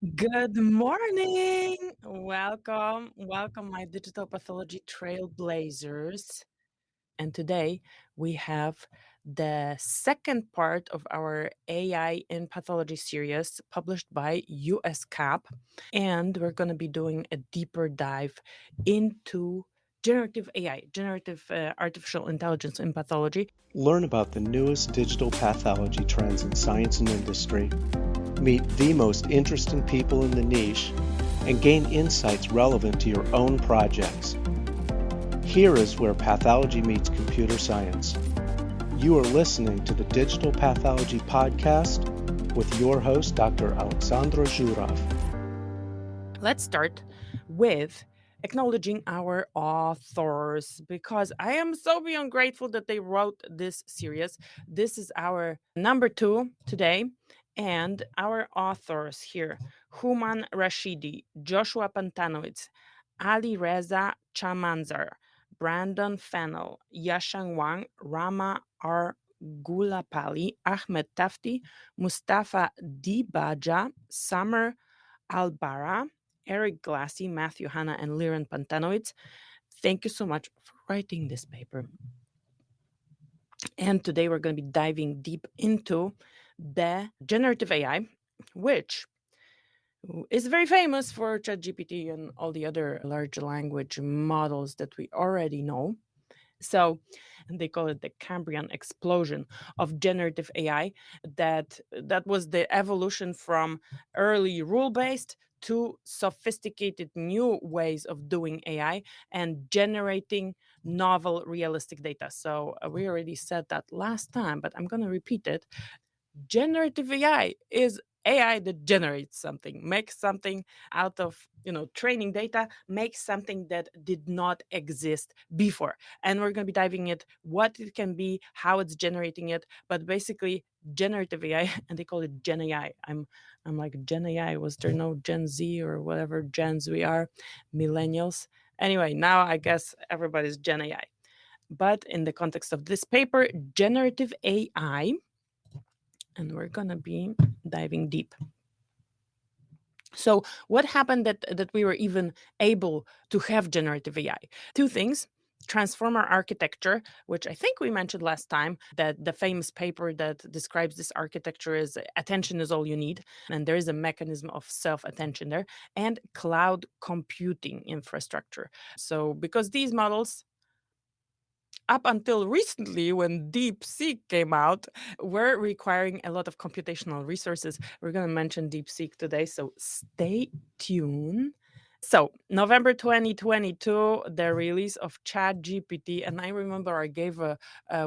Good morning. Welcome, my digital pathology trailblazers. And today we have the second part of our AI in pathology series published by USCAP. And we're going to be doing a deeper dive into generative AI, generative artificial intelligence in pathology. Learn about the newest digital pathology trends in science and industry, meet the most interesting people in the niche, and gain insights relevant to your own projects. Here is where pathology meets computer science. You are listening to the Digital Pathology Podcast with your host, Dr. Alexandra Zhurov. Let's start with acknowledging our authors because I am so beyond grateful that they wrote this series. This is our number 2 today. And our authors here: Human Rashidi, Joshua Pantanowicz, Ali Reza Chamanzar, Brandon Fennell, Yashang Wang, Rama R. Gulapali, Ahmed Tafti, Mustafa Dibaja, Summer Albara, Eric Glassy, Matthew Hanna, and Liran Pantanowicz. Thank you so much for writing this paper. And today we're going to be diving deep into the generative AI, which is very famous for ChatGPT and all the other large language models that we already know. So they call it the Cambrian explosion of generative AI. That was the evolution from early rule-based to sophisticated new ways of doing AI and generating novel realistic data. So we already said that last time, but I'm going to repeat it. Generative AI is AI that generates something, makes something out of, training data, makes something that did not exist before. And we're going to be diving it, what it can be, how it's generating it, but basically generative AI, and they call it Gen AI. I'm like, Gen AI, was there no Gen Z or whatever gens we are, millennials? Anyway, now I guess everybody's Gen AI. But in the context of this paper, generative AI, and we're gonna be diving deep. So what happened that we were even able to have generative AI? Two things: transformer architecture, which I think we mentioned last time, that the famous paper that describes this architecture is attention is all you need, and there is a mechanism of self-attention there, and cloud computing infrastructure. So because these models, up until recently when DeepSeek came out, we're requiring a lot of computational resources. We're going to mention DeepSeek today, so stay tuned. So, November 2022, the release of ChatGPT, and I remember I gave a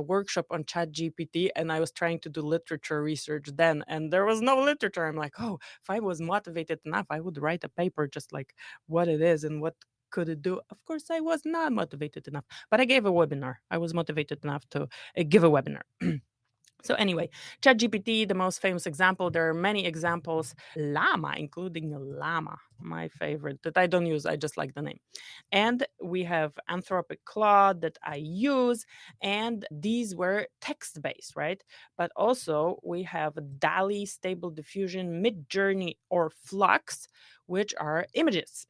workshop on ChatGPT, and I was trying to do literature research then, and there was no literature. I'm like, oh, if I was motivated enough, I would write a paper just like what it is and what could it do. Of course, I was not motivated enough, but I gave a webinar. I was motivated enough to give a webinar. So anyway, ChatGPT, the most famous example. There are many examples. Llama, including Llama, my favorite, that I don't use. I just like the name. And we have Anthropic Claude that I use. And these were text-based, right? But also we have DALLE, Stable Diffusion, Midjourney, or Flux, which are images.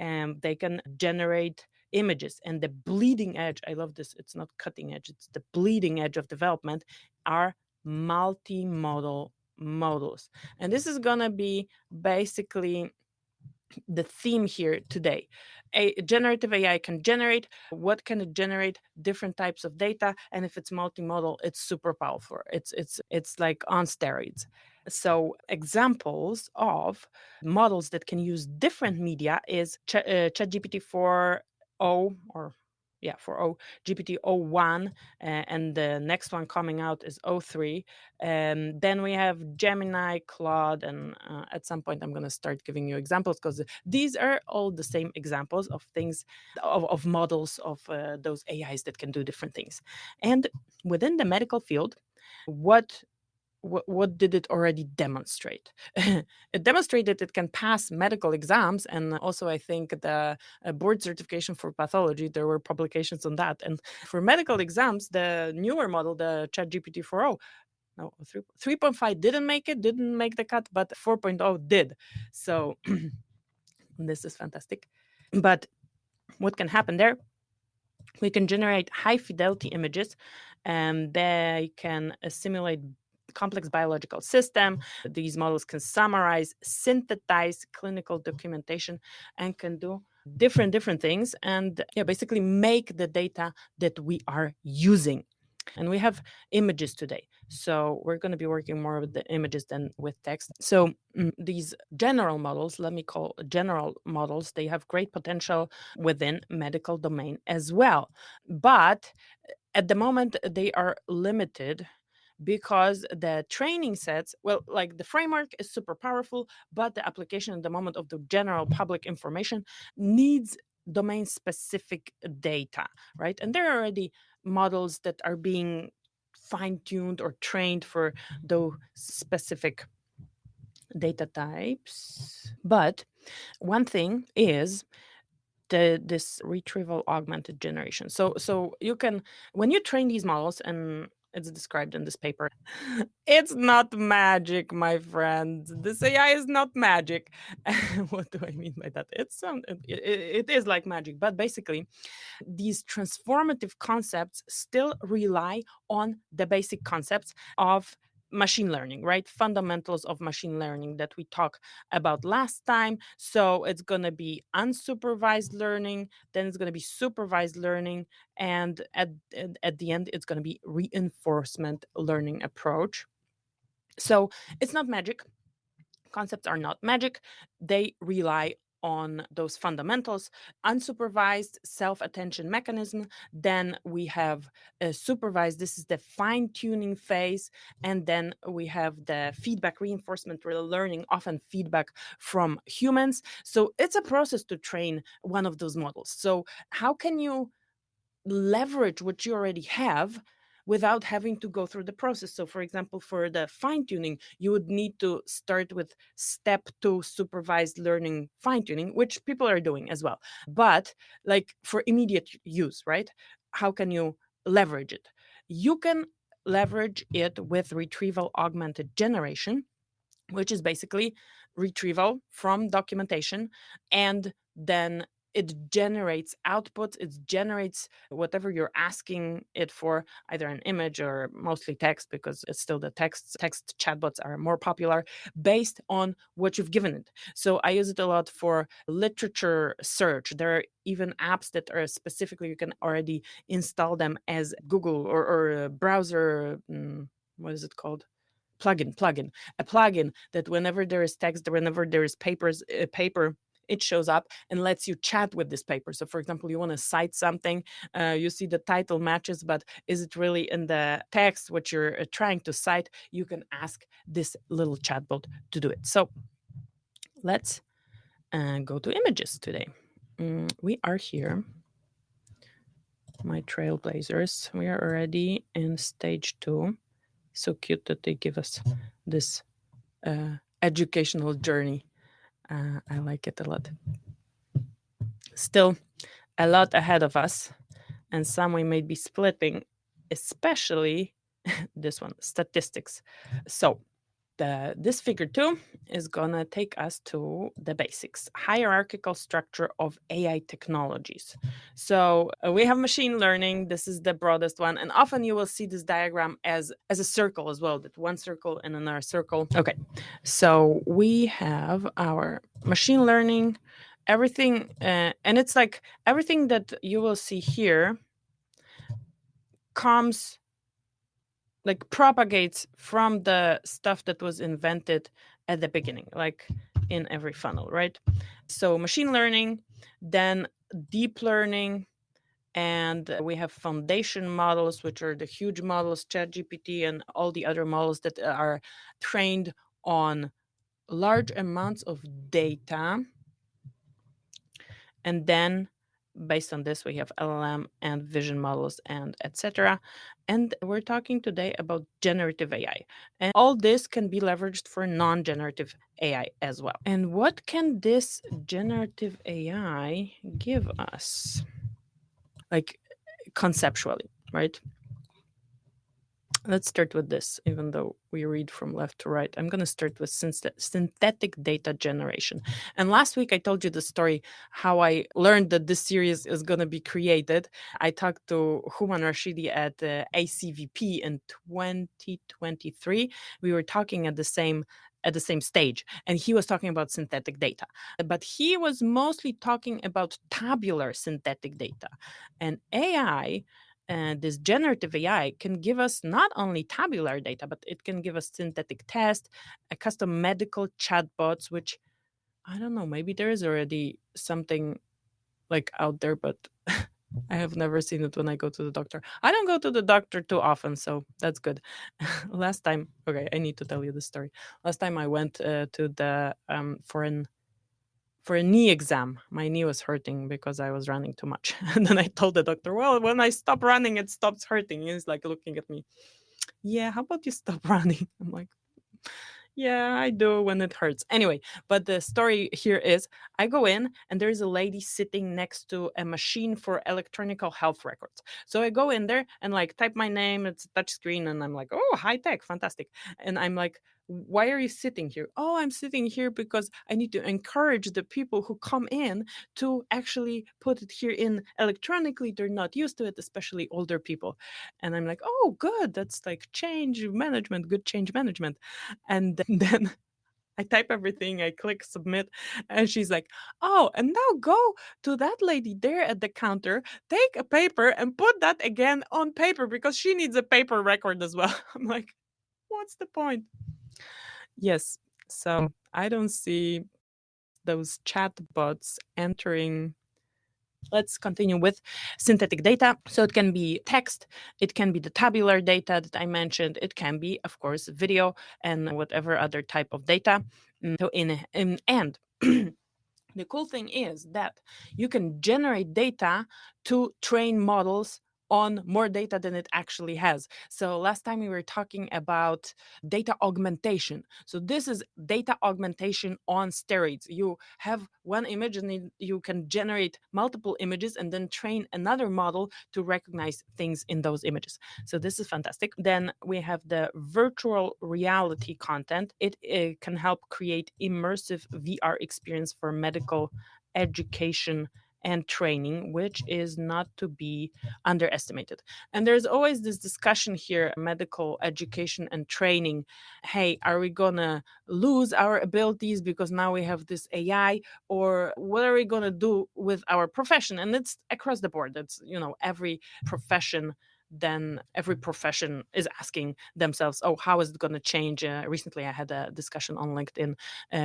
And they can generate images. And the bleeding edge, I love this, it's not cutting edge, it's the bleeding edge of development, are multimodal models. And this is going to be basically the theme here today. A generative AI can generate. What can it generate? Different types of data, and if it's multimodal, it's super powerful. It's like on steroids. So examples of models that can use different media is ChatGPT 4.0 or 4.0, GPT-o1, and the next one coming out is o3. Then we have Gemini, Claude, and at some point I'm going to start giving you examples because these are all the same examples of things, of models of those AIs that can do different things. And within the medical field, what did it already demonstrate? It demonstrated it can pass medical exams, and also I think the board certification for pathology, there were publications on that. And for medical exams, the newer model, the ChatGPT 4.0, no, 3.5 didn't make the cut, but 4.0 did. So this is fantastic. But what can happen there? We can generate high fidelity images, and they can simulate complex biological system. These models can summarize, synthesize clinical documentation, and can do different things, and basically make the data that we are using. And we have images today, so we're going to be working more with the images than with text. So these general models, let me call general models, they have great potential within medical domain as well, but at the moment they are limited because the training sets, well, like the framework is super powerful, but the application at the moment of the general public information needs domain specific data, right? And there are already models that are being fine-tuned or trained for those specific data types. But one thing is this retrieval augmented generation. So you can, when you train these models, and it's described in this paper, it's not magic, my friend. This AI is not magic. What do I mean by that? It is like magic, but basically these transformative concepts still rely on the basic concepts of machine learning, right? Fundamentals of machine learning that we talked about last time. So it's going to be unsupervised learning, then it's going to be supervised learning, and at the end, it's going to be reinforcement learning approach. So it's not magic. Concepts are not magic. They rely on those fundamentals. Unsupervised self-attention mechanism. Then we have supervised. This is the fine-tuning phase. And then we have the feedback reinforcement learning, often feedback from humans. So it's a process to train one of those models. So how can you leverage what you already have without having to go through the process? So for example, for the fine-tuning, you would need to start with step 2 supervised learning fine-tuning, which people are doing as well, but like for immediate use, right? How can you leverage it? You can leverage it with retrieval augmented generation, which is basically retrieval from documentation, and then it generates outputs. It generates whatever you're asking it for, either an image or mostly text, because it's still the text chatbots are more popular, based on what you've given it. So I use it a lot for literature search. There are even apps that are specifically, you can already install them as Google or a browser, what is it called? Plugin, a plugin that whenever there is text, whenever there is paper, it shows up and lets you chat with this paper. So for example, you want to cite something, you see the title matches, but is it really in the text what you're trying to cite? You can ask this little chatbot to do it. So let's go to images today. We are here, my trailblazers. We are already in stage 2. So cute that they give us this educational journey. I like it a lot. Still a lot ahead of us, and some we may be splitting, especially this one, statistics. So this figure 2 is gonna take us to the basics, hierarchical structure of AI technologies. So we have machine learning. This is the broadest one, and often you will see this diagram as a circle as well, that one circle and another circle. Okay, so we have our machine learning, everything, and it's like everything that you will see here comes, like, propagates from the stuff that was invented at the beginning, like in every funnel, right? So machine learning, then deep learning, and we have foundation models, which are the huge models, ChatGPT and all the other models that are trained on large amounts of data. And then based on this, we have LLM and vision models and etc. And we're talking today about generative AI. And all this can be leveraged for non-generative AI as well. And what can this generative AI give us? Like conceptually, right? Let's start with this, even though we read from left to right. I'm going to start with synthetic data generation. And last week, I told you the story how I learned that this series is going to be created. I talked to Human Rashidi at ACVP in 2023. We were talking at the same stage, and he was talking about synthetic data, but he was mostly talking about tabular synthetic data. And AI, and this generative AI can give us not only tabular data, but it can give us synthetic tests, a custom medical chatbots, which I don't know, maybe there is already something like out there, but I have never seen it when I go to the doctor. I don't go to the doctor too often, so that's good. Last time, okay, I need to tell you the story. Last time I went to the for a knee exam. My knee was hurting because I was running too much. And then I told the doctor, well, when I stop running, it stops hurting. He's like looking at me. Yeah, how about you stop running? I'm like, yeah, I do when it hurts. Anyway, but the story here is I go in and there's a lady sitting next to a machine for electronic health records. So I go in there and like type my name, it's a touch screen, and I'm like, oh, high tech, fantastic. And I'm like, why are you sitting here? Oh, I'm sitting here because I need to encourage the people who come in to actually put it here in electronically. They're not used to it, especially older people. And I'm like, oh, good. That's like change management, good change management. And then I type everything, I click submit, and she's like, oh, and now go to that lady there at the counter, take a paper and put that again on paper because she needs a paper record as well. I'm like, what's the point? Yes. So I don't see those chatbots entering. Let's continue with synthetic data. So it can be text, it can be the tabular data that I mentioned, it can be, of course, video and whatever other type of data. So and the cool thing is that you can generate data to train models on more data than it actually has. So last time we were talking about data augmentation. So this is data augmentation on steroids. You have one image and you can generate multiple images and then train another model to recognize things in those images. So this is fantastic. Then we have the virtual reality content. It can help create immersive VR experience for medical education and training, which is not to be underestimated. And there's always this discussion here, medical education and training. Hey, are we gonna lose our abilities because now we have this AI, or what are we gonna do with our profession? And it's across the board. It's, every profession is asking themselves, oh, how is it going to change? Recently, I had a discussion on LinkedIn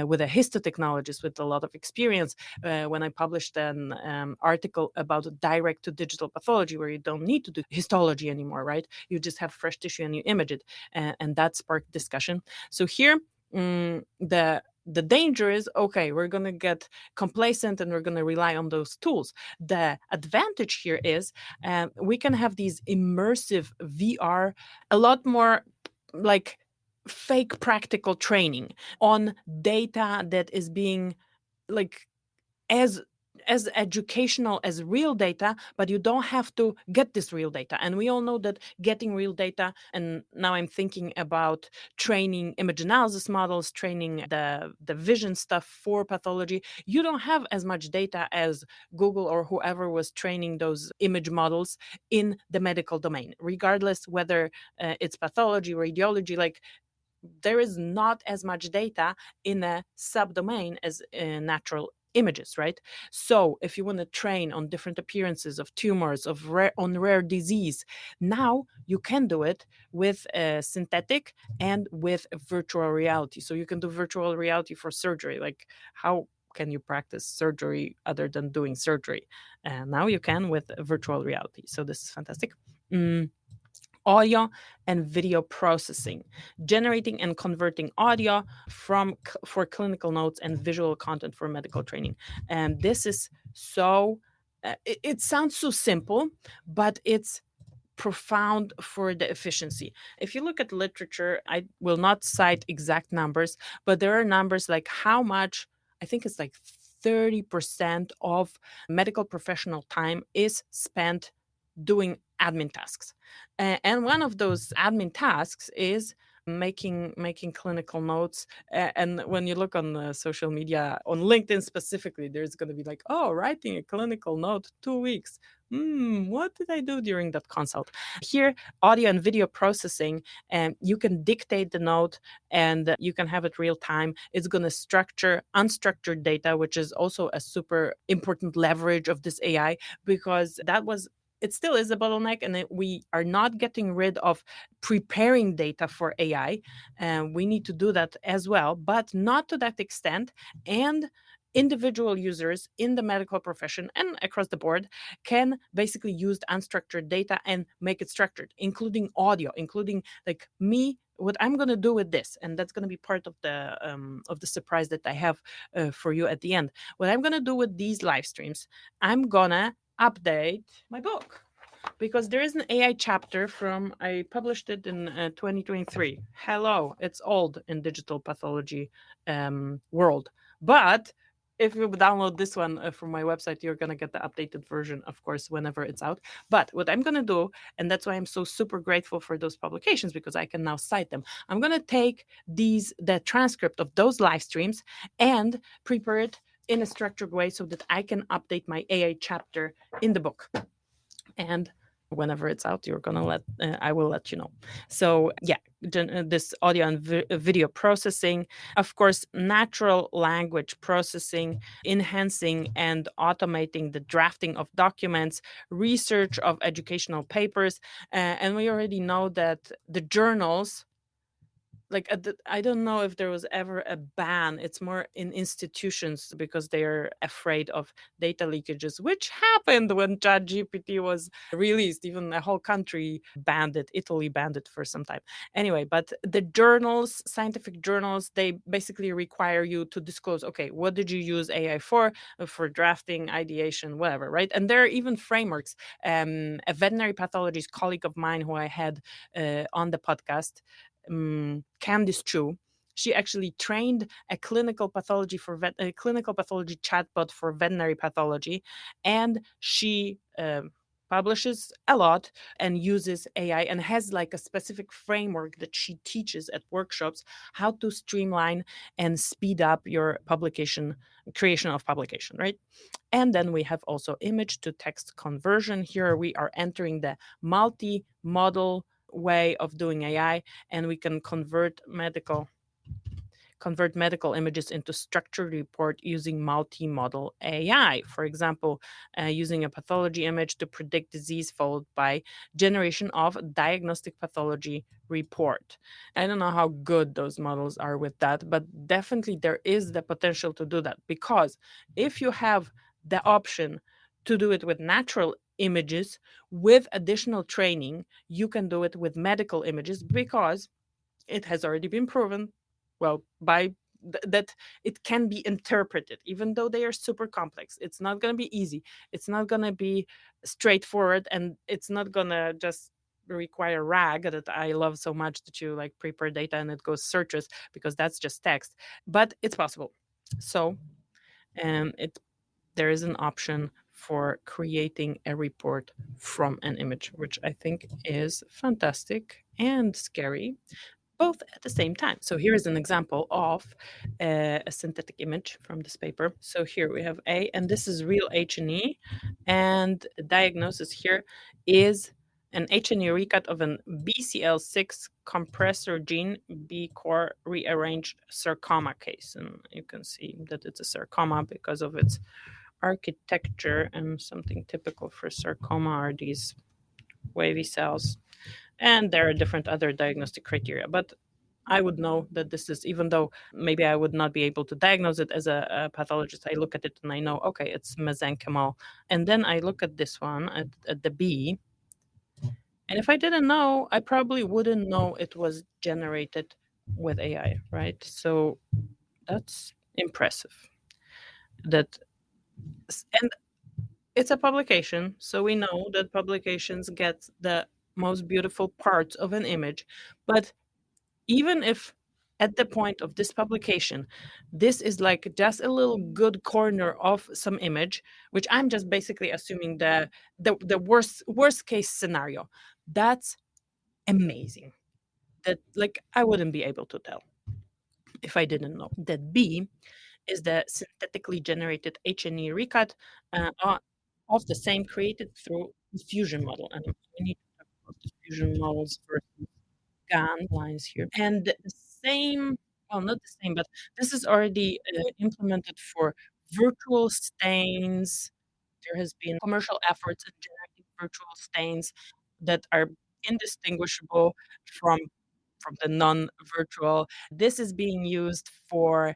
with a histotechnologist with a lot of experience when I published an article about direct to digital pathology, where you don't need to do histology anymore, right? You just have fresh tissue and you image it. And that sparked discussion. So here, the danger is, okay, we're going to get complacent and we're going to rely on those tools. The advantage here is we can have these immersive VR, a lot more like fake practical training on data that is being like as educational as real data, but you don't have to get this real data. And we all know that getting real data, and now I'm thinking about training image analysis models, training the vision stuff for pathology, you don't have as much data as Google or whoever was training those image models in the medical domain, regardless whether it's pathology, radiology, like there is not as much data in a subdomain as natural images, right? So if you want to train on different appearances of tumors, on rare disease, now you can do it with synthetic and with virtual reality. So you can do virtual reality for surgery. Like, how can you practice surgery other than doing surgery? And now you can with virtual reality. So this is fantastic. Audio and video processing, generating and converting audio for clinical notes and visual content for medical training. And this is so it sounds so simple, but it's profound for the efficiency. If you look at literature, I will not cite exact numbers, but there are numbers like how much, I think it's like 30% of medical professional time is spent doing admin tasks. And one of those admin tasks is making clinical notes. And when you look on social media, on LinkedIn specifically, there's going to be like, oh, writing a clinical note, 2 weeks. What did I do during that consult? Here, audio and video processing, and you can dictate the note and you can have it real time. It's going to structure unstructured data, which is also a super important leverage of this AI, because it still is a bottleneck, and we are not getting rid of preparing data for AI. And we need to do that as well, but not to that extent. And individual users in the medical profession and across the board can basically use the unstructured data and make it structured, including audio, including like me, what I'm going to do with this. And that's going to be part of the surprise that I have for you at the end. What I'm going to do with these live streams, I'm going to update my book, because there is an AI chapter I published it in 2023. Hello, it's old in digital pathology world. But if you download this one from my website, you're going to get the updated version, of course, whenever it's out. But what I'm going to do, and that's why I'm so super grateful for those publications, because I can now cite them. I'm going to take the transcript of those live streams and prepare it in a structured way so that I can update my AI chapter in the book. And whenever it's out, I will let you know. So yeah, this audio and video processing, of course, natural language processing, enhancing and automating the drafting of documents, research of educational papers. And we already know that the journals, like I don't know if there was ever a ban. It's more in institutions, because they are afraid of data leakages, which happened when ChatGPT was released. Even a whole country banned it. Italy banned it for some time. Anyway, but the journals, scientific journals, they basically require you to disclose, okay, what did you use AI for drafting, ideation, whatever, right? And there are even frameworks. A veterinary pathologist colleague of mine who I had on the podcast, Candice Chu, she actually trained a clinical pathology chatbot for veterinary pathology, and she publishes a lot and uses AI and has like a specific framework that she teaches at workshops, how to streamline and speed up your creation of publication, right? And then we have also image to text conversion. Here we are entering the multi-modal way of doing AI, and we can convert medical images into structured report using multi-modal AI. For example, using a pathology image to predict disease, followed by generation of diagnostic pathology report. I don't know how good those models are with that, but definitely there is the potential to do that, because if you have the option to do it with natural images with additional training, you can do it with medical images, because it has already been proven, well, that it can be interpreted, even though they are super complex. It's not going to be easy. It's not going to be straightforward, and it's not going to just require RAG that I love so much, that you like prepare data and it goes searches, because that's just text. But it's possible. So there is an option for creating a report from an image, which I think is fantastic and scary, both at the same time. So here is an example of a synthetic image from this paper. So here we have and this is real H&E, and the diagnosis here is an H&E recut of an BCL6 compressor gene B core rearranged sarcoma case. And you can see that it's a sarcoma because of its architecture, and something typical for sarcoma are these wavy cells. And there are different other diagnostic criteria, but I would know that this is, even though maybe I would not be able to diagnose it as a pathologist, I look at it and I know, okay, it's mesenchymal. And then I look at this one, at the B, and if I didn't know, I probably wouldn't know it was generated with AI, right? So that's impressive. And it's a publication, so we know that publications get the most beautiful parts of an image. But even if at the point of this publication, this is like just a little good corner of some image, which I'm just basically assuming the worst case scenario. That's amazing. That like I wouldn't be able to tell if I didn't know. That B is the synthetically generated H&E recut of the same created through the fusion model. And we need to talk about the fusion models versus GAN lines here. And the same, well, not the same, but this is already implemented for virtual stains. There has been commercial efforts in generating virtual stains that are indistinguishable from the non-virtual. This is being used for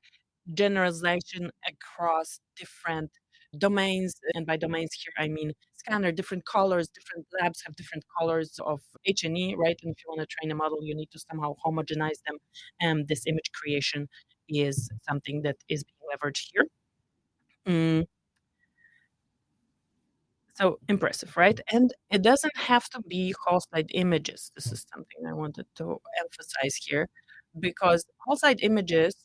generalization across different domains. And by domains here, I mean scanner, different colors, different labs have different colors of H&E, right? And if you want to train a model, you need to somehow homogenize them. And this image creation is something that is being leveraged here. Mm, so impressive, right? And it doesn't have to be whole slide images. This is something I wanted to emphasize here, because whole slide images,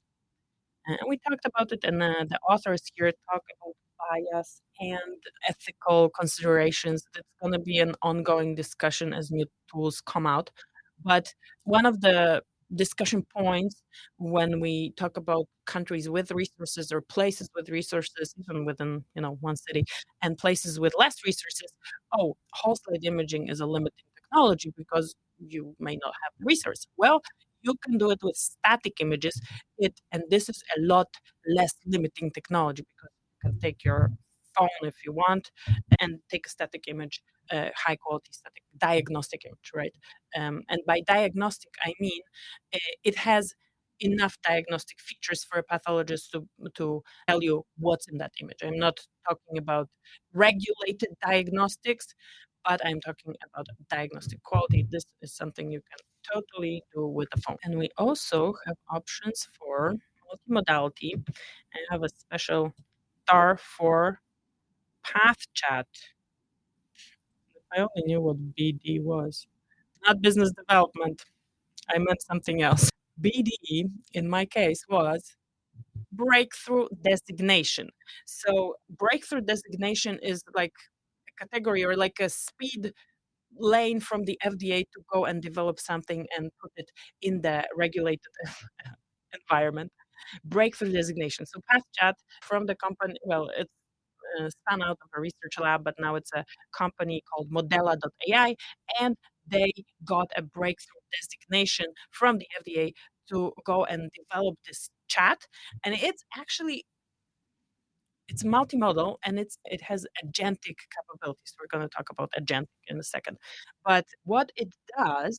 and we talked about it, and the authors here talk about bias and ethical considerations. That's going to be an ongoing discussion as new tools come out. But one of the discussion points when we talk about countries with resources or places with resources, even within one city, and places with less resources, oh, whole slide imaging is a limiting technology because you may not have the resource. Well, you can do it with static images. And this is a lot less limiting technology because you can take your phone if you want and take a static image, high quality static diagnostic image, right? And by diagnostic, I mean it has enough diagnostic features for a pathologist to tell you what's in that image. I'm not talking about regulated diagnostics, but I'm talking about diagnostic quality. This is something you can totally do with the phone. And we also have options for multimodality. I have a special star for PathChat. I only knew what BD was. Not business development. I meant something else. BD, in my case, was breakthrough designation. So, breakthrough designation is like a category or like a speed lane from the FDA to go and develop something and put it in the regulated environment. Breakthrough designation. So, PathChat from the company, well, it's spun out of a research lab, but now it's a company called Modela.ai, and they got a breakthrough designation from the FDA to go and develop this chat. And it's multimodal and it has agentic capabilities. We're going to talk about agentic in a second. But what it does,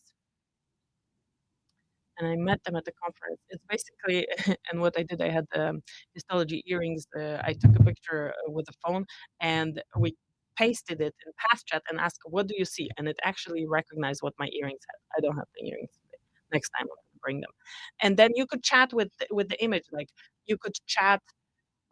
and I met them at the conference. It's basically, and what I did, I had histology earrings. I took a picture with a phone, and we pasted it in PathChat and asked, "What do you see?" And it actually recognized what my earrings had. I don't have the earrings today. Next time I'm going to bring them. And then you could chat with the image, like you could chat.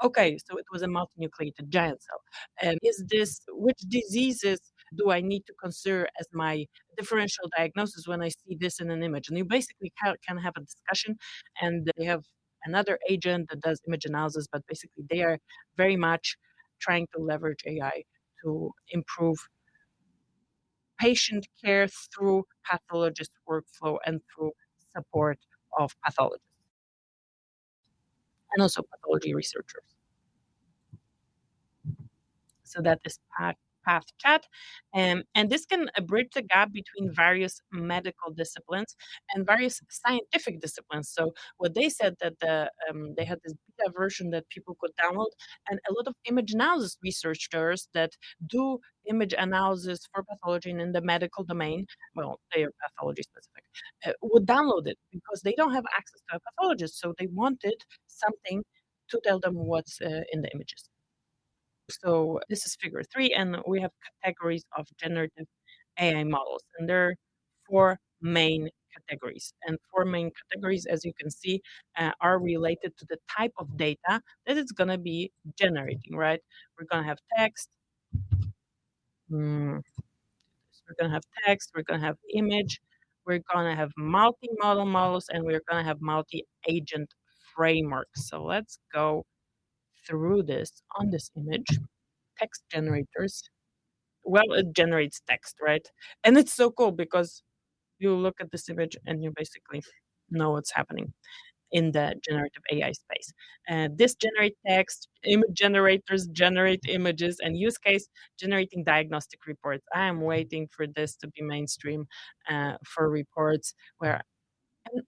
Okay, so it was a multinucleated giant cell. And is this which diseases do I need to consider as my differential diagnosis when I see this in an image? And you basically can have a discussion, and they have another agent that does image analysis, but basically they are very much trying to leverage AI to improve patient care through pathologist workflow and through support of pathologists and also pathology researchers. So that is path chat. And this can bridge the gap between various medical disciplines and various scientific disciplines. So what they said that they had this beta version that people could download, and a lot of image analysis researchers that do image analysis for pathology and in the medical domain, well, they are pathology specific, would download it because they don't have access to a pathologist. So they wanted something to tell them what's in the images. So this is figure 3, and we have categories of generative AI models, and there are 4 main categories. And 4 main categories, as you can see, are related to the type of data that it's gonna be generating, right? We're gonna have text. Mm, we're gonna have text. We're gonna have image. we're gonna have multi-modal models, and we're gonna have multi-agent frameworks. So let's go through this on this image. Text generators. Well, it generates text, right? And it's so cool because you look at this image and you basically know what's happening in the generative AI space. This generate text, image generators generate images, and use case generating diagnostic reports. I am waiting for this to be mainstream for reports where and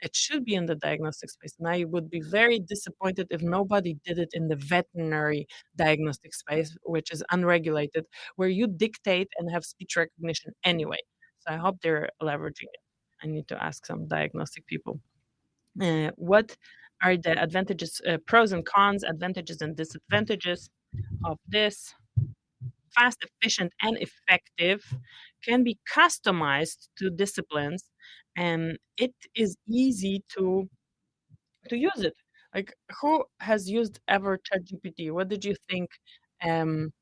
it should be in the diagnostic space. And I would be very disappointed if nobody did it in the veterinary diagnostic space, which is unregulated, where you dictate and have speech recognition anyway. So I hope they're leveraging it. I need to ask some diagnostic people. What are the advantages, pros and cons, advantages and disadvantages of this? Fast, efficient, and effective, can be customized to disciplines, and it is easy to use it. Like, who has used ever ChatGPT? What did you think? Um,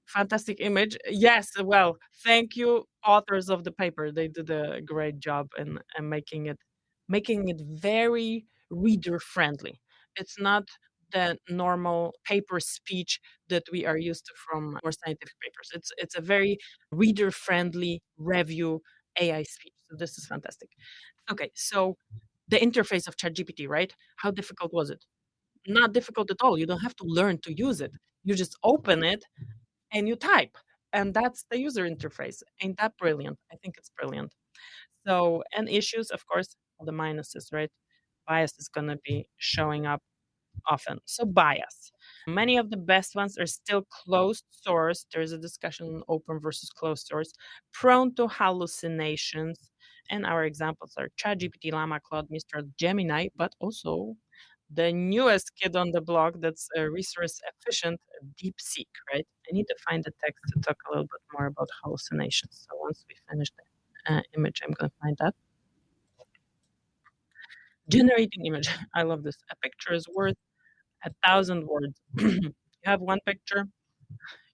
Fantastic image. Yes, well, thank you, authors of the paper. They did a great job in making it very reader friendly. It's not the normal paper speech that we are used to from more scientific papers. It's a very reader friendly review AI speech. So this is fantastic. Okay, so the interface of ChatGPT, right? How difficult was it? Not difficult at all. You don't have to learn to use it. You just open it and you type, and that's the user interface. Ain't that brilliant? I think it's brilliant. So, and issues, of course, all the minuses, right? Bias is going to be showing up often. So, bias. Many of the best ones are still closed source. There's a discussion on open versus closed source, prone to hallucinations. And our examples are ChatGPT, Llama, Claude, Mistral, Gemini, but also the newest kid on the block that's resource efficient, DeepSeek, right? I need to find the text to talk a little bit more about hallucinations. So once we finish the image, I'm going to find that. Generating image. I love this. A picture is worth 1,000 words. You have one picture,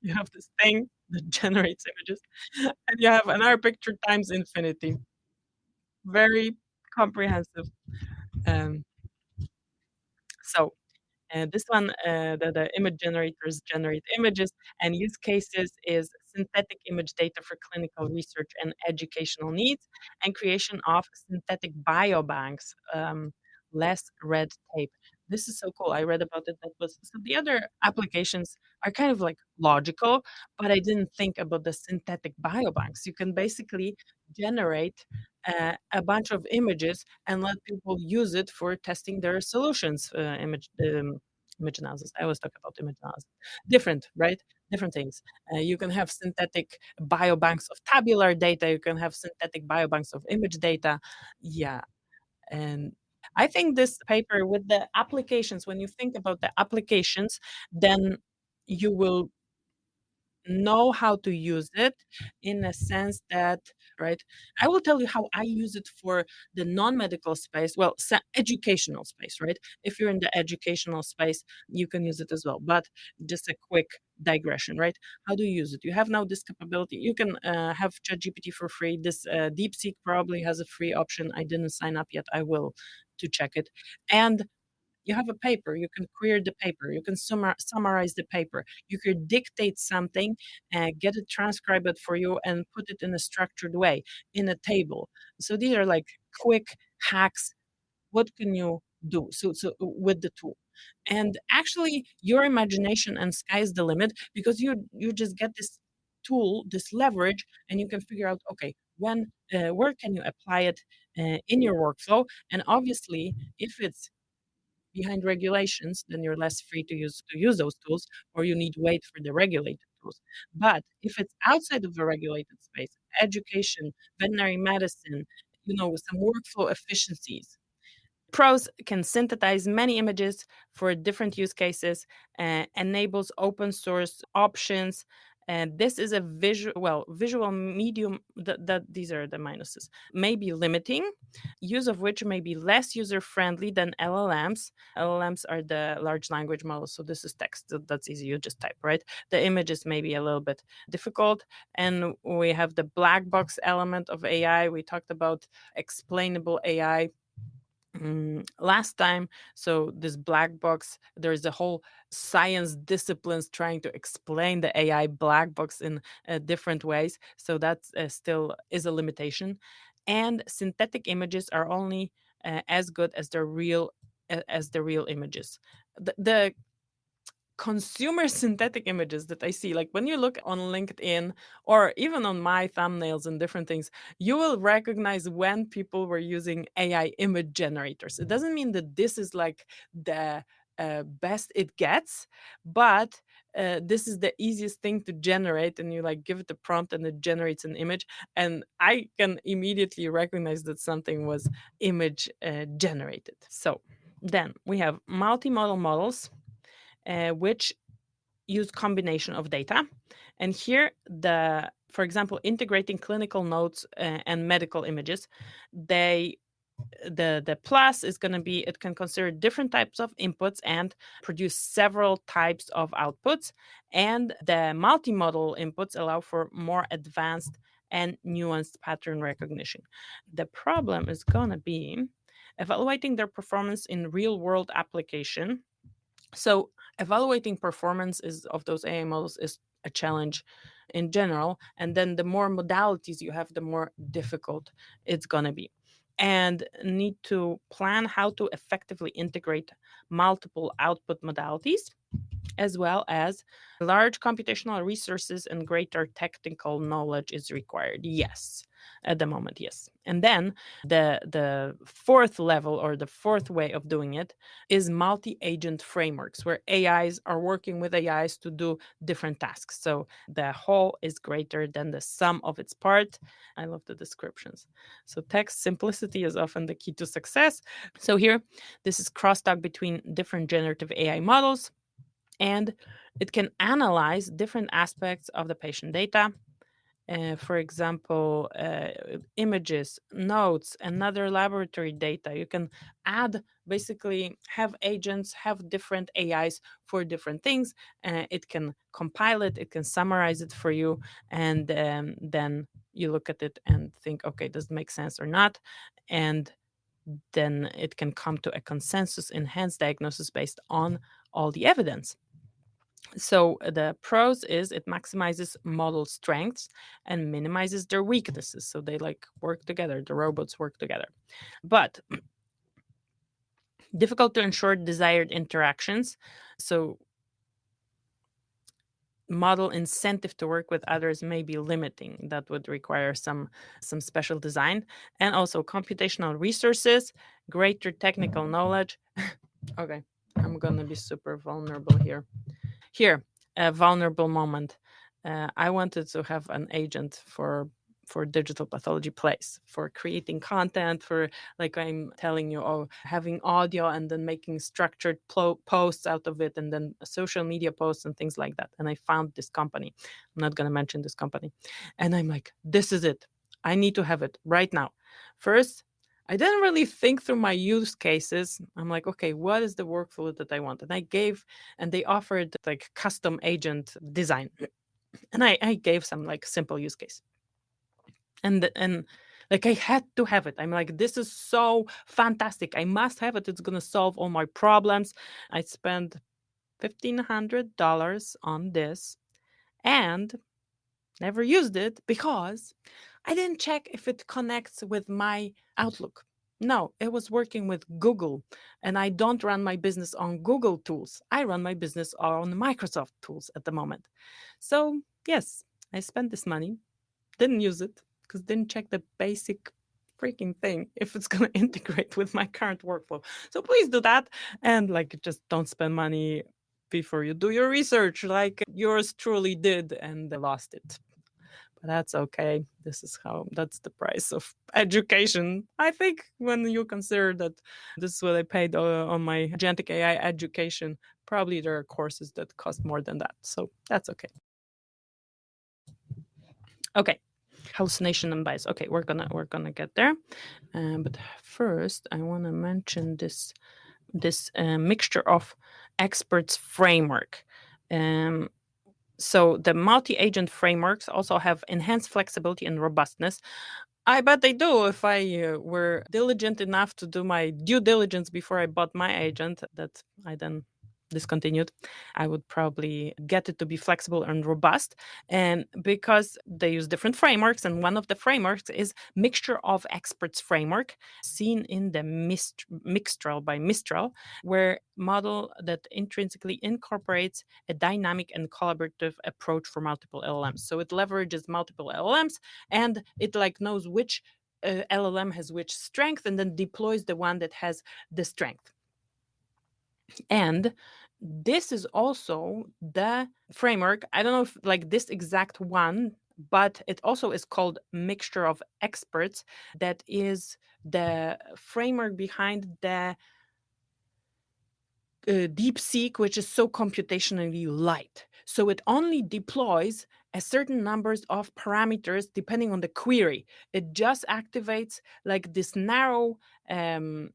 you have this thing that generates images, and you have another picture times infinity. Very comprehensive. Um, so this one, the image generators generate images, and use cases is synthetic image data for clinical research and educational needs, and creation of synthetic biobanks, less red tape. This is so cool. I read about it. That was so the other applications are kind of like logical, but I didn't think about the synthetic biobanks. You can basically generate a bunch of images and let people use it for testing their solutions. Image analysis. I always talk about image analysis. Different, right? Different things. You can have synthetic biobanks of tabular data. You can have synthetic biobanks of image data. Yeah, and I think this paper with the applications, when you think about the applications, then you will know how to use it in a sense that, right, I will tell you how I use it for the non-medical space, well, educational space, right? If you're in the educational space, you can use it as well, but just a quick digression, right? How do you use it? You have now this capability. You can have ChatGPT for free. This DeepSeek probably has a free option. I didn't sign up yet. I will to check it. And you have a paper, you can query the paper, you can summarize the paper, you could dictate something and get it, transcribe it for you, and put it in a structured way in a table. So these are like quick hacks. What can you do? So with the tool. And actually your imagination and sky's the limit because you just get this tool, this leverage, and you can figure out, okay, when where can you apply it in your workflow. And obviously if it's behind regulations, then you're less free to use those tools, or you need to wait for the regulated tools. But if it's outside of the regulated space, education, veterinary medicine, some workflow efficiencies. Pros can synthesize many images for different use cases, enables open source options, And this is a visual medium that these are the minuses. May be limiting, use of which may be less user friendly than LLMs. LLMs are the large language models, so this is text. That's easy. You just type, right? The images may be a little bit difficult. And we have the black box element of AI. We talked about explainable AI last time. So this black box, there's a whole science disciplines trying to explain the AI black box in different ways. So that still is a limitation. And synthetic images are only as good as the real images. The consumer synthetic images that I see, like when you look on LinkedIn or even on my thumbnails and different things, you will recognize when people were using AI image generators. It doesn't mean that this is like the best it gets, but this is the easiest thing to generate, and you like give it the prompt and it generates an image, and I can immediately recognize that something was image generated. So then we have multimodal models, which use combination of data. And here, for example, integrating clinical notes and medical images, they the plus is going to be it can consider different types of inputs and produce several types of outputs. And the multimodal inputs allow for more advanced and nuanced pattern recognition. The problem is going to be evaluating their performance in real world application. So evaluating performance is of those AI models is a challenge in general. And then the more modalities you have, the more difficult it's gonna be. And need to plan how to effectively integrate multiple output modalities, as well as large computational resources and greater technical knowledge is required. Yes, at the moment, yes. And then the fourth level, or the fourth way of doing it, is multi-agent frameworks, where AIs are working with AIs to do different tasks. So the whole is greater than the sum of its part. I love the descriptions. So text simplicity is often the key to success. So here, this is crosstalk between different generative AI models, and it can analyze different aspects of the patient data. For example, images, notes, and other laboratory data. You can basically have agents, have different AIs for different things. It can compile it, it can summarize it for you, and then you look at it and think, okay, does it make sense or not? And then it can come to a consensus enhanced diagnosis based on all the evidence. So the pros is it maximizes model strengths and minimizes their weaknesses. So they like work together, the robots work together. But difficult to ensure desired interactions. So model incentive to work with others may be limiting. That would require some special design. And also computational resources, greater technical knowledge. Okay, I'm gonna be super vulnerable here. Here, a vulnerable moment. I wanted to have an agent for digital pathology plays, for creating content, for, like I'm telling you, having audio and then making structured posts out of it, and then social media posts and things like that. And I found this company. I'm not going to mention this company. And I'm like, this is it. I need to have it right now. First, I didn't really think through my use cases. I'm like, okay, what is the workflow that I want? And they offered like custom agent design. And I gave some like simple use case. And like I had to have it. I'm like, this is so fantastic. I must have it. It's gonna solve all my problems. I spent $1,500 on this and never used it because I didn't check if it connects with my Outlook. No, it was working with Google, and I don't run my business on Google tools. I run my business on Microsoft tools at the moment. So, yes, I spent this money, didn't use it because didn't check the basic freaking thing if it's going to integrate with my current workflow. So please do that, and like just don't spend money before you do your research like yours truly did and lost it. But that's okay. That's the price of education. I think when you consider that this is what I paid on my agentic AI education, probably there are courses that cost more than that. So that's okay. Okay, hallucination and bias. Okay, we're gonna get there, but first I want to mention this mixture of experts framework. Um, so the multi-agent frameworks also have enhanced flexibility and robustness. I bet they do. If I were diligent enough to do my due diligence before I bought my agent that I then discontinued, I would probably get it to be flexible and robust. And because they use different frameworks, and one of the frameworks is Mixture of Experts framework, seen in the Mixtral by Mistral, where model that intrinsically incorporates a dynamic and collaborative approach for multiple LLMs. So it leverages multiple LLMs and it like knows which LLM has which strength and then deploys the one that has the strength. And this is also the framework. I don't know if like this exact one, but it also is called Mixture of Experts. That is the framework behind the DeepSeek, which is so computationally light. So it only deploys a certain numbers of parameters depending on the query. It just activates like this narrow mm,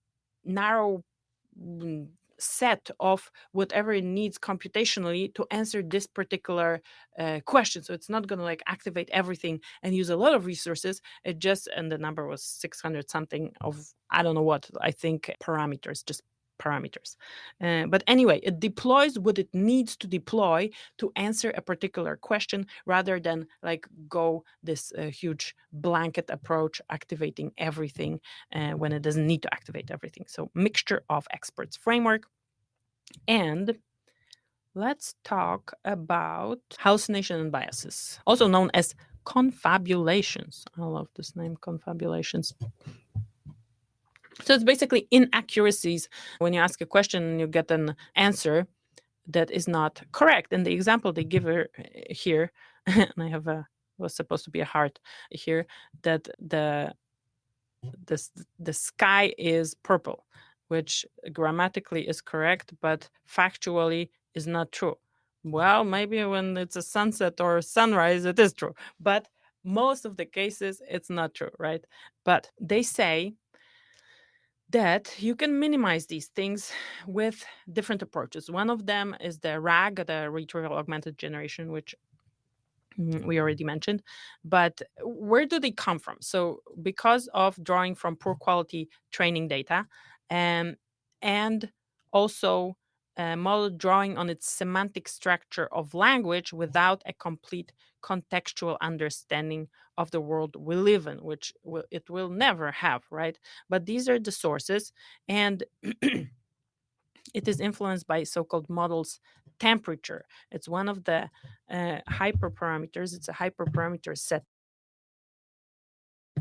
set of whatever it needs computationally to answer this particular question. So it's not going to like activate everything and use a lot of resources. It just, and the number was 600 something of, I don't know what, I think parameters, just parameters. But anyway, it deploys what it needs to deploy to answer a particular question rather than like go this huge blanket approach, activating everything when it doesn't need to activate everything. So Mixture of Experts framework. And let's talk about hallucination and biases, also known as confabulations. I love this name, confabulations. So it's basically inaccuracies when you ask a question and you get an answer that is not correct. And the example they give here, and I have was supposed to be a heart here, that the sky is purple, which grammatically is correct, but factually is not true. Well, maybe when it's a sunset or a sunrise, it is true, but most of the cases, it's not true, right? But they say that you can minimize these things with different approaches. One of them is the RAG, the retrieval augmented generation, which we already mentioned. But where do they come from? So, because of drawing from poor quality training data, and also model drawing on its semantic structure of language without a complete contextual understanding of the world we live in, which it will never have, right? But these are the sources, and it is influenced by so-called model's temperature. It's one of the hyperparameters. It's a hyperparameter set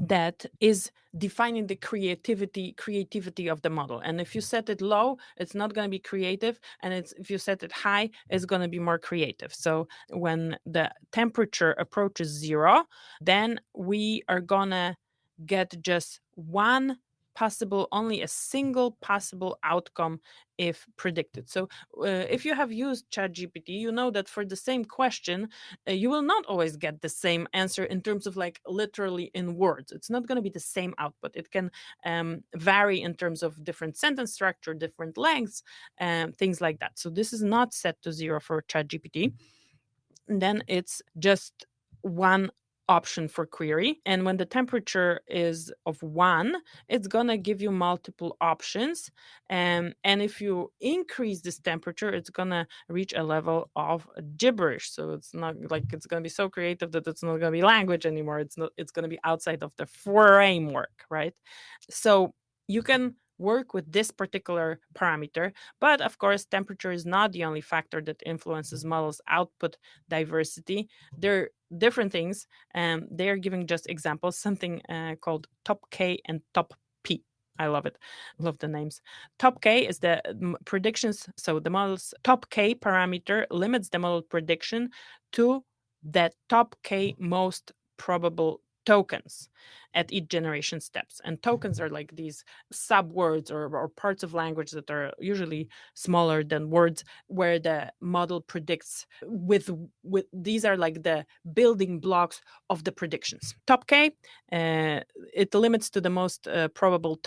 that is defining the creativity of the model. And if you set it low, it's not going to be creative, and if you set it high, it's going to be more creative. So when the temperature approaches 0, then we are going to get just only a single possible outcome if predicted. So if you have used ChatGPT, you know that for the same question, you will not always get the same answer in terms of like literally in words. It's not going to be the same output. It can vary in terms of different sentence structure, different lengths, things like that. So this is not set to 0 for ChatGPT. And then it's just one option for query. And when the temperature is of 1, it's going to give you multiple options. And if you increase this temperature, it's going to reach a level of gibberish. So it's not like it's going to be so creative that it's not going to be language anymore. It's going to be outside of the framework, right? So you can work with this particular parameter, but of course, temperature is not the only factor that influences models' output diversity. There are different things, and they are giving just examples, something called top K and top P. I love it. Love the names. Top K is the predictions. So the model's top K parameter limits the model prediction to the top K most probable tokens at each generation steps. And tokens are like these subwords or parts of language that are usually smaller than words, where the model predicts with these are like the building blocks of the predictions. Top K, it limits to the most probable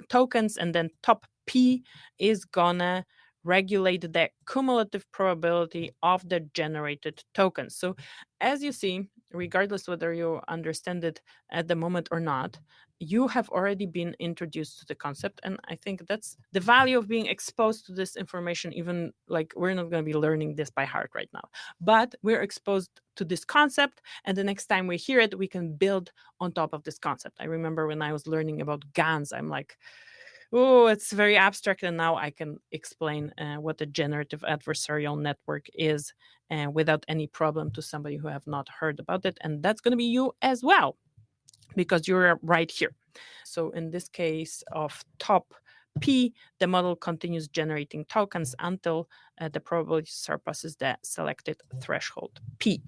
tokens, and then top P is gonna regulate the cumulative probability of the generated tokens. So as you see, regardless whether you understand it at the moment or not, you have already been introduced to the concept. And I think that's the value of being exposed to this information. Even like, we're not going to be learning this by heart right now, but we're exposed to this concept. And the next time we hear it, we can build on top of this concept. I remember when I was learning about GANs, I'm like, oh, it's very abstract. And now I can explain what a generative adversarial network is without any problem to somebody who have not heard about it. And that's going to be you as well, because you're right here. So in this case of top P, the model continues generating tokens until the probability surpasses the selected threshold P.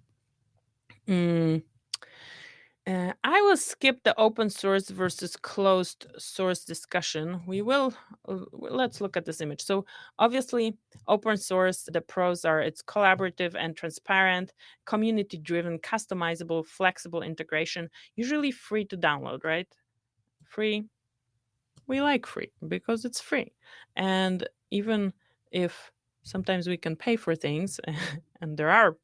I will skip the open source versus closed source discussion. Let's look at this image. So obviously, open source, the pros are it's collaborative and transparent, community driven, customizable, flexible integration, usually free to download, right? Free. We like free because it's free. And even if sometimes we can pay for things, and there are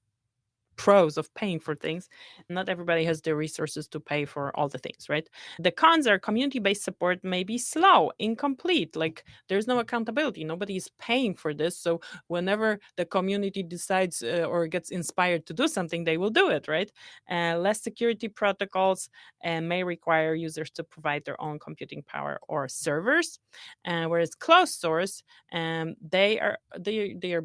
pros of paying for things, not everybody has the resources to pay for all the things, right? The cons are community-based support may be slow, incomplete, like there's no accountability, nobody is paying for this. So whenever the community decides or gets inspired to do something, they will do it, right? Less security protocols may require users to provide their own computing power or servers, whereas closed source, they are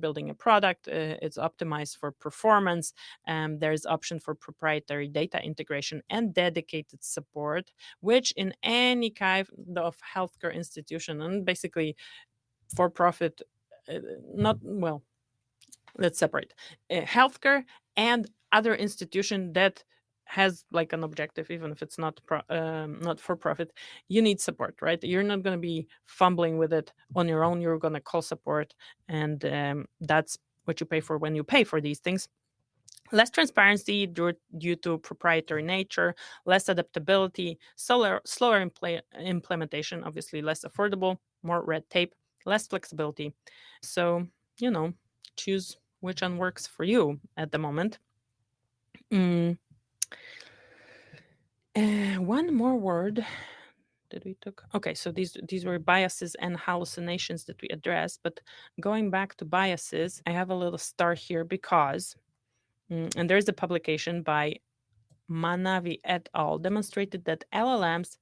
building a product, it's optimized for performance. There's option for proprietary data integration and dedicated support, which in any kind of healthcare institution and basically for profit, not well, let's separate healthcare and other institution that has like an objective, even if it's not not for profit, you need support, right? You're not going to be fumbling with it on your own. You're going to call support, and that's what you pay for when you pay for these things. Less transparency due to proprietary nature, less adaptability, slower implementation, obviously less affordable, more red tape, less flexibility. So, choose which one works for you at the moment. One more word that we took. Okay, so these were biases and hallucinations that we addressed. But going back to biases, I have a little star here because and there's a publication by Manavi et al. Demonstrated that LLMs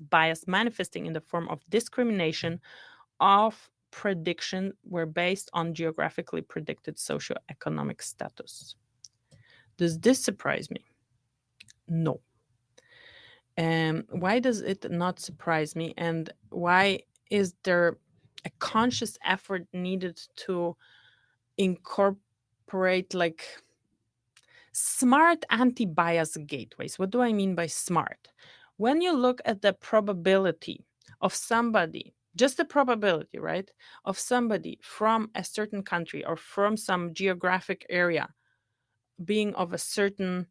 bias manifesting in the form of discrimination of prediction were based on geographically predicted socioeconomic status. Does this surprise me? No. Why does it not surprise me? And why is there a conscious effort needed to incorporate like smart anti-bias gateways? What do I mean by smart? When you look at the probability of somebody, just the probability, right, of somebody from a certain country or from some geographic area being of a certain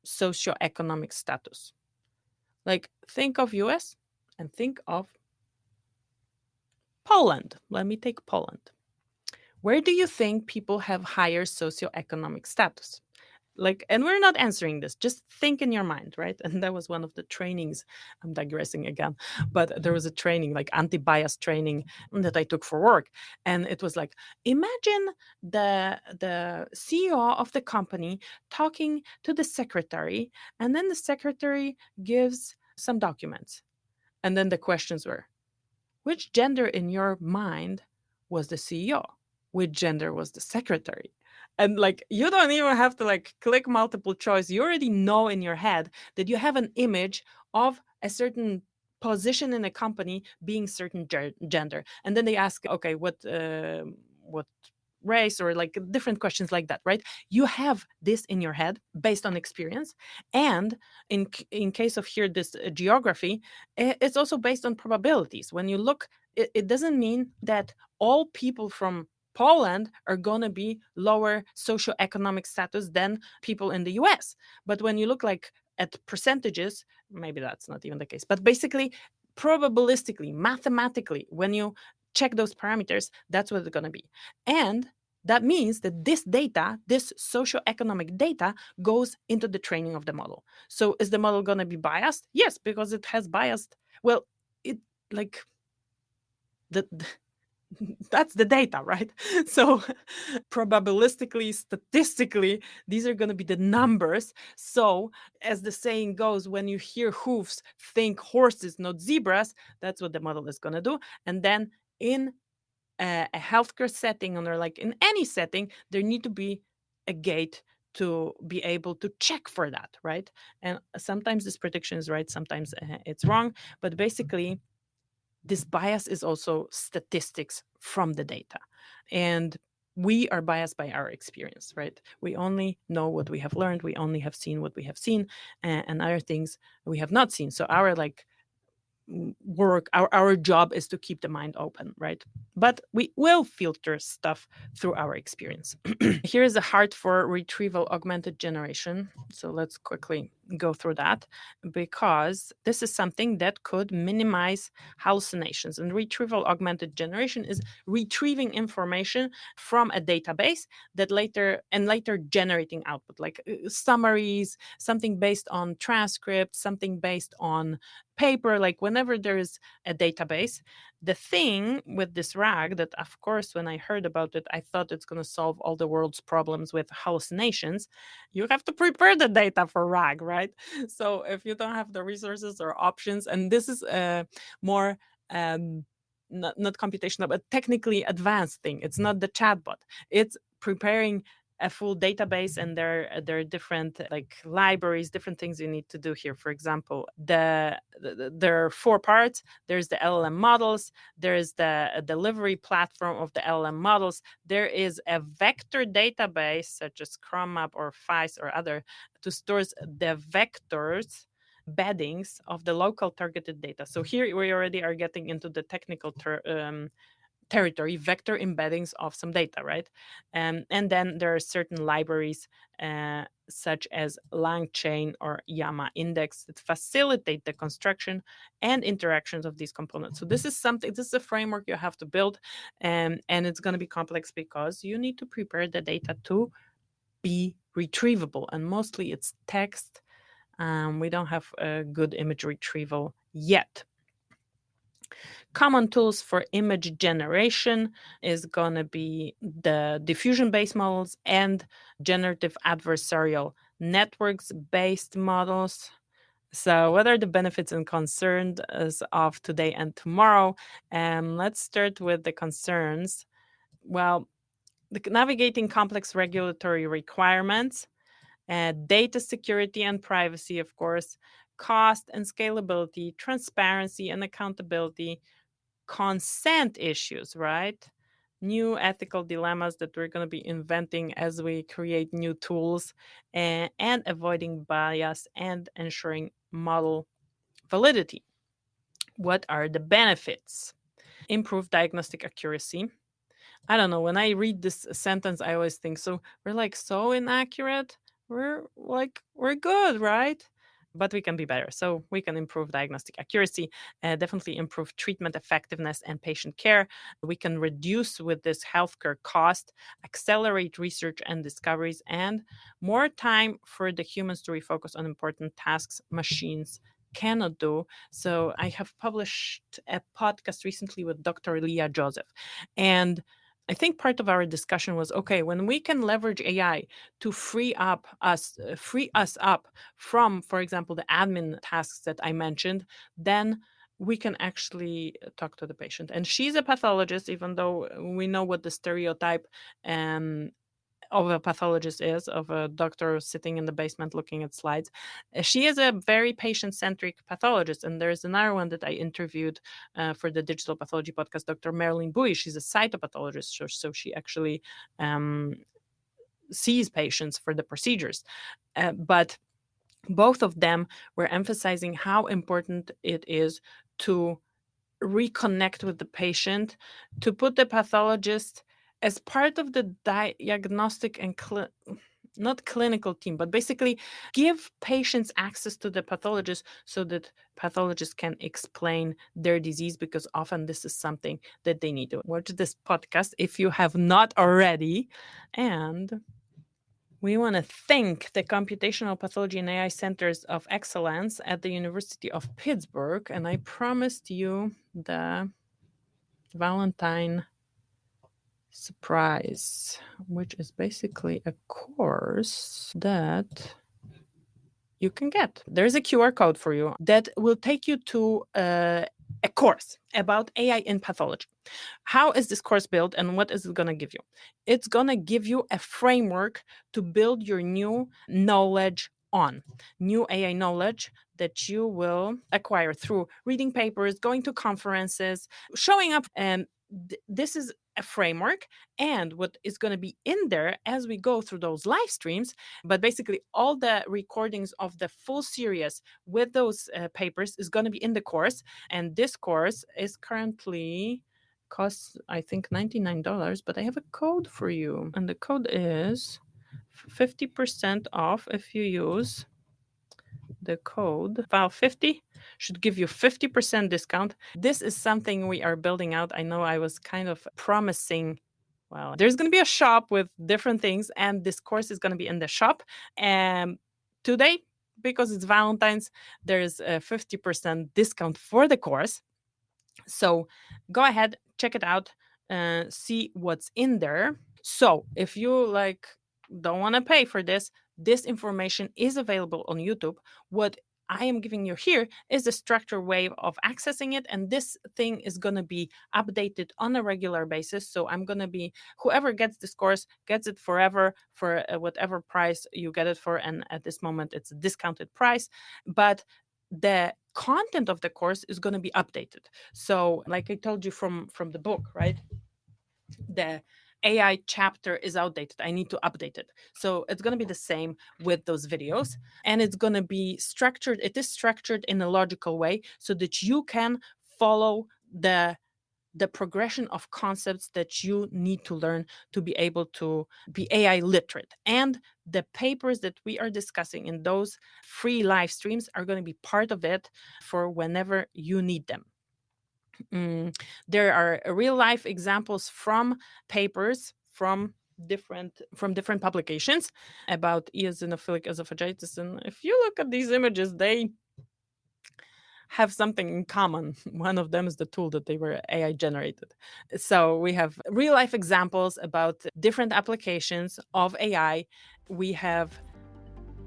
socioeconomic status. Like, think of US and think of Poland. Let me take Poland. Where do you think people have higher socioeconomic status? Like, and we're not answering this, just think in your mind, right? And that was one of the trainings. I'm digressing again, but there was a training, like anti-bias training, that I took for work. And it was like, imagine the CEO of the company talking to the secretary, and then the secretary gives some documents. And then the questions were, which gender in your mind was the CEO? Which gender was the secretary? And like, you don't even have to like click multiple choice. You already know in your head that you have an image of a certain position in a company being certain gender. And then they ask, okay, what race, or like different questions like that, right? You have this in your head based on experience. And in case of here, this geography, it's also based on probabilities. When you look, it doesn't mean that all people from Poland are going to be lower socioeconomic status than people in the US. But when you look like at percentages, maybe that's not even the case. But basically, probabilistically, mathematically, when you check those parameters, that's what it's going to be. And that means that this data, this socioeconomic data, goes into the training of the model. So is the model going to be biased? Yes, because it has biased. Well, it like the that's the data, right? So probabilistically, statistically, these are going to be the numbers. So as the saying goes, when you hear hoofs, think horses, not zebras. That's what the model is going to do. And then in a healthcare setting, or like in any setting, there need to be a gate to be able to check for that, right? And sometimes this prediction is right, sometimes it's wrong. But basically, this bias is also statistics from the data. And we are biased by our experience, right? We only know what we have learned. We only have seen what we have seen, and other things we have not seen. So our like work, our job is to keep the mind open, right? But we will filter stuff through our experience. Here is a heart for retrieval augmented generation. So let's quickly go through that, because this is something that could minimize hallucinations. And retrieval augmented generation is retrieving information from a database that later generating output, like summaries, something based on transcripts, something based on paper. Like whenever there is a database, the thing with this RAG, that of course when I heard about it, I thought it's going to solve all the world's problems with hallucinations. You have to prepare the data for RAG, right? So if you don't have the resources or options, and this is a more not computational but technically advanced thing. It's not the chatbot, it's preparing a full database, and there are different like libraries, different things you need to do here. For example, there are four parts. There's the LLM models, there's the delivery platform of the LLM models, there is a vector database such as ChromeMap or FICE or other, to stores the vectors beddings of the local targeted data. So here we already are getting into the technical territory, vector embeddings of some data, right? And then there are certain libraries such as LangChain or Llama Index that facilitate the construction and interactions of these components. So this is a framework you have to build, and it's going to be complex because you need to prepare the data to be retrievable, and mostly it's text. We don't have a good image retrieval yet. Common tools for image generation is going to be the diffusion-based models and generative adversarial networks-based models. So what are the benefits and concerns of today and tomorrow? Let's start with the concerns. Well, navigating complex regulatory requirements, data security and privacy, of course, cost and scalability, transparency and accountability, consent issues, right? New ethical dilemmas that we're going to be inventing as we create new tools, and avoiding bias and ensuring model validity. What are the benefits? Improved diagnostic accuracy. I don't know. When I read this sentence, I always think, so we're like so inaccurate. We're good, right? But we can be better. So we can improve diagnostic accuracy, definitely improve treatment effectiveness and patient care. We can reduce with this healthcare cost, accelerate research and discoveries, and more time for the humans to refocus on important tasks machines cannot do. So I have published a podcast recently with Dr. Leah Joseph, and I think part of our discussion was, okay, when we can leverage AI to free us up from, for example, the admin tasks that I mentioned, then we can actually talk to the patient. And she's a pathologist, even though we know what the stereotype um, of a pathologist is, of a doctor sitting in the basement looking at slides. She is a very patient-centric pathologist, and there's another one that I interviewed for the Digital Pathology Podcast, Dr. Marilyn Bowie. She's a cytopathologist, so she actually um, sees patients for the procedures. But both of them were emphasizing how important it is to reconnect with the patient, to put the pathologist as part of the diagnostic and not clinical team, but basically give patients access to the pathologist so that pathologists can explain their disease, because often this is something that they need to watch this podcast if you have not already. And we want to thank the Computational Pathology and AI Centers of Excellence at the University of Pittsburgh. And I promised you the Valentine surprise, which is basically a course that you can get. There's a QR code for you that will take you to a course about AI in pathology. How is this course built and what is it going to give you? It's going to give you a framework to build your new knowledge on, new AI knowledge that you will acquire through reading papers, going to conferences, showing up. And this is a framework, and what is going to be in there as we go through those live streams, but basically all the recordings of the full series with those papers is going to be in the course. And this course is currently costs, I think, $99, but I have a code for you, and the code is 50% off. If you use the code FILE50, should give you 50% discount. This is something we are building out. I know I was kind of promising, well, there's going to be a shop with different things, and this course is going to be in the shop. And today, because it's Valentine's, there's a 50% discount for the course. So go ahead, check it out, see what's in there. So if you don't want to pay for this information is available on YouTube. What I am giving you here is the structured way of accessing it, and this thing is going to be updated on a regular basis. So I'm going to be, whoever gets this course gets it forever for whatever price you get it for, and at this moment it's a discounted price, but the content of the course is going to be updated. So like I told you from the book, right? The AI chapter is outdated. I need to update it. So it's going to be the same with those videos, and it's going to be structured. It is structured in a logical way so that you can follow the progression of concepts that you need to learn to be able to be AI literate. And the papers that we are discussing in those free live streams are going to be part of it for whenever you need them. There are real life examples from papers from different publications about eosinophilic esophagitis, and if you look at these images, they have something in common. One of them is the tool that they were AI generated. So we have real life examples about different applications of AI. We have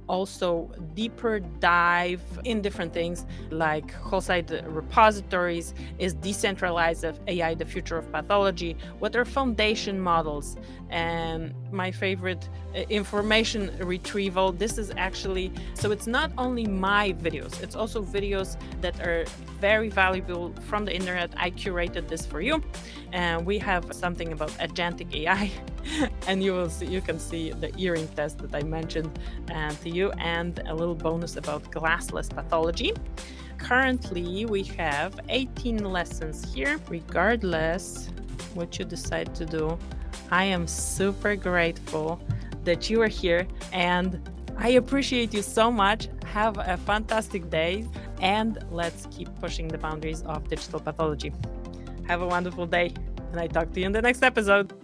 also deeper dive in different things like whole site repositories. Is decentralized AI the future of pathology? What are foundation models? And my favorite, information retrieval. This is actually, so it's not only my videos, it's also videos that are very valuable from the internet. I curated this for you. And we have something about agentic AI and you can see the earring test that I mentioned to you, and a little bonus about glassless pathology. Currently, we have 18 lessons here. Regardless what you decide to do, I am super grateful that you are here, and I appreciate you so much. Have a fantastic day, and let's keep pushing the boundaries of digital pathology. Have a wonderful day, and I talk to you in the next episode.